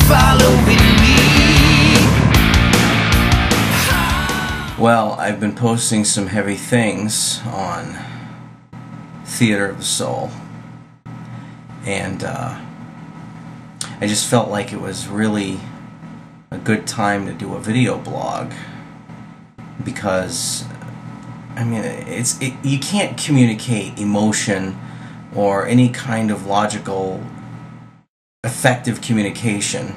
following me. Well, I've been posting some heavy things on Theater of the Soul, and I just felt like it was really a good time to do a video blog, because I mean, you can't communicate emotion or any kind of logical, effective communication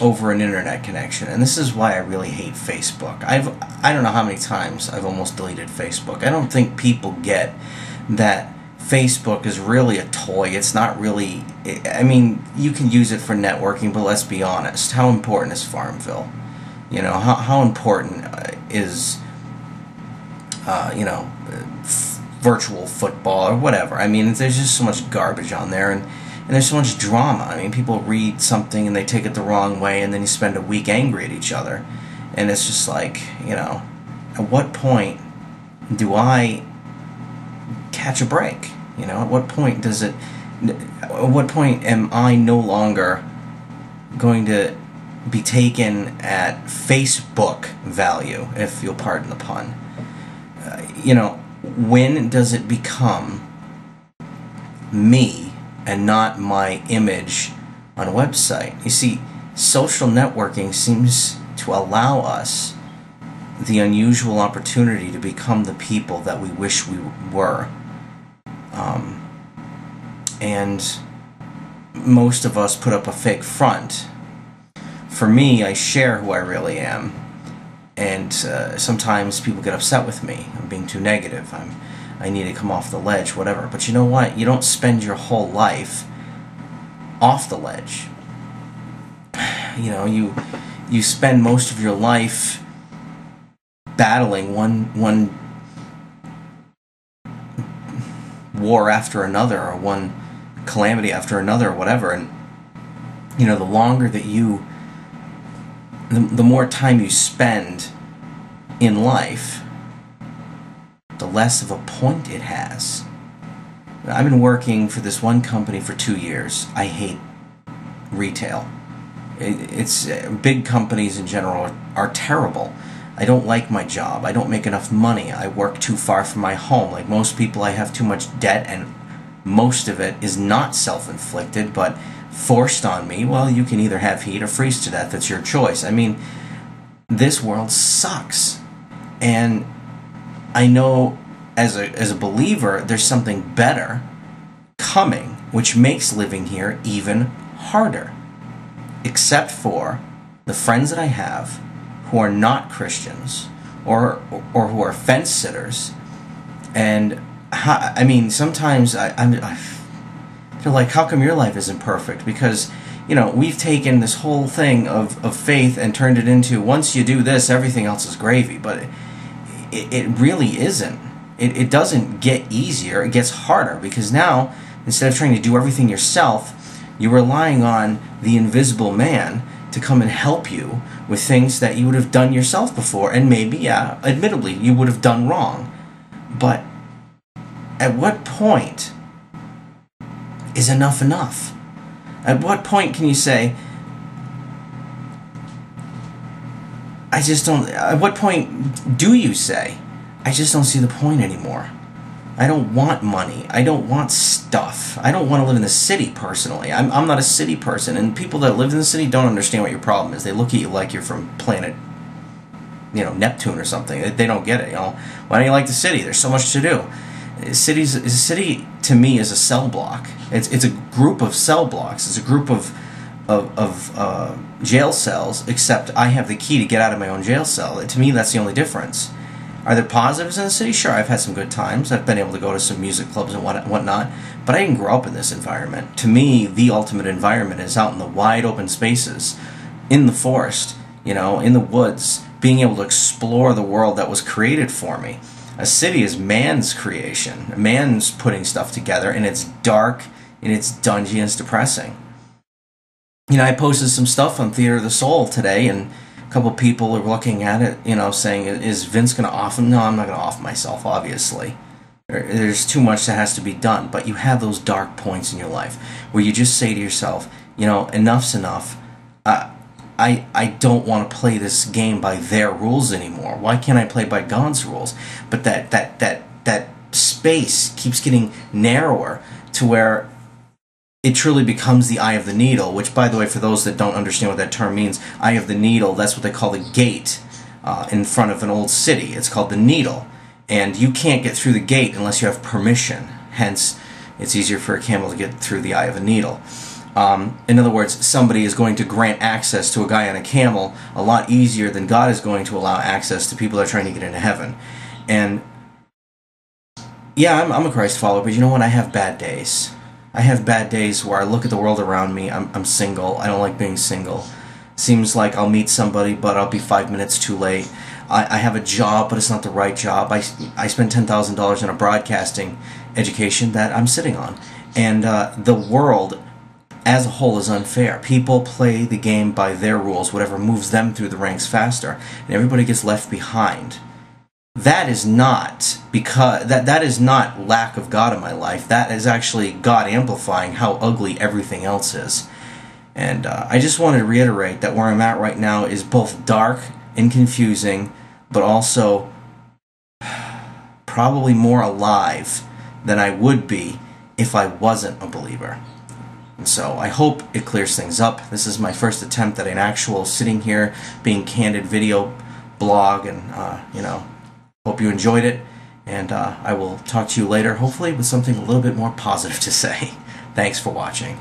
over an internet connection. And this is why I really hate Facebook. I don't know how many times I've almost deleted Facebook. I don't think people get that Facebook is really a toy. It's not really, I mean, you can use it for networking, but let's be honest. How important is Farmville? You know, how important is, you know, virtual football or whatever? I mean, there's just so much garbage on there, and there's so much drama. I mean, people read something and they take it the wrong way, and then you spend a week angry at each other. And it's just like, you know, at what point do I catch a break? You know, at what point does it, at what point am I no longer going to be taken at Facebook value, if you'll pardon the pun? You know, when does it become me and not my image on a website? You see, social networking seems to allow us the unusual opportunity to become the people that we wish we were. And most of us put up a fake front. For me, I share who I really am, and sometimes people get upset with me. I'm being too negative. I need to come off the ledge, whatever. But you know what? You don't spend your whole life off the ledge. You know, you spend most of your life battling one war after another, or one calamity after another, or whatever. And you know, the longer that the more time you spend in life, the less of a point it has. I've been working for this one company for 2 years. I hate retail. It's big companies in general are terrible. I don't like my job. I don't make enough money. I work too far from my home. Like most people, I have too much debt, and most of it is not self-inflicted, but forced on me. Well, you can either have heat or freeze to death. It's your choice. I mean, this world sucks. And I know as a believer, there's something better coming, which makes living here even harder. Except for the friends that I have who are not Christians, or who are fence sitters. And I mean, sometimes they're like, how come your life isn't perfect? Because, you know, we've taken this whole thing of faith and turned it into, once you do this, everything else is gravy. But it really isn't. It doesn't get easier, it gets harder, because now, instead of trying to do everything yourself, you're relying on the invisible man to come and help you with things that you would have done yourself before, and maybe, yeah, admittedly, you would have done wrong. But at what point is enough enough? At what point can you say, I just don't, at what point do you say, I just don't see the point anymore? I don't want money. I don't want stuff. I don't want to live in the city, personally. I'm not a city person, and people that live in the city don't understand what your problem is. They look at you like you're from planet, you know, Neptune or something. They don't get it, you know. Why don't you like the city? There's so much to do. A city, to me, is a cell block. It's a group of cell blocks. It's a group of jail cells, except I have the key to get out of my own jail cell. To me, that's the only difference. Are there positives in the city? Sure, I've had some good times. I've been able to go to some music clubs and whatnot, but I didn't grow up in this environment. To me, the ultimate environment is out in the wide open spaces, in the forest, you know, in the woods, being able to explore the world that was created for me. A city is man's creation, man's putting stuff together, and it's dark, and it's dungy, and it's depressing. You know, I posted some stuff on Theater of the Soul today, and a couple of people are looking at it, you know, saying, is Vince going to off him? No, I'm not going to off myself, obviously. There's too much that has to be done. But you have those dark points in your life where you just say to yourself, you know, enough's enough. I don't want to play this game by their rules anymore. Why can't I play by God's rules? But that space keeps getting narrower to where it truly becomes the eye of the needle, which, by the way, for those that don't understand what that term means, eye of the needle, that's what they call the gate in front of an old city. It's called the needle. And you can't get through the gate unless you have permission. Hence, it's easier for a camel to get through the eye of a needle. In other words, somebody is going to grant access to a guy on a camel a lot easier than God is going to allow access to people that are trying to get into heaven. And yeah, I'm a Christ follower, but you know what? I have bad days. I have bad days where I look at the world around me. I'm single. I don't like being single. Seems like I'll meet somebody, but I'll be 5 minutes too late. I have a job, but it's not the right job. I spend $10,000 on a broadcasting education that I'm sitting on. And the world as a whole is unfair. People play the game by their rules, whatever moves them through the ranks faster, and everybody gets left behind. That is not because that is not lack of God in my life. That is actually God amplifying how ugly everything else is. And I just wanted to reiterate that where I'm at right now is both dark and confusing, but also probably more alive than I would be if I wasn't a believer. And so I hope it clears things up. This is my first attempt at an actual sitting here, being candid video blog, and you know, hope you enjoyed it. And I will talk to you later, hopefully with something a little bit more positive to say. Thanks for watching.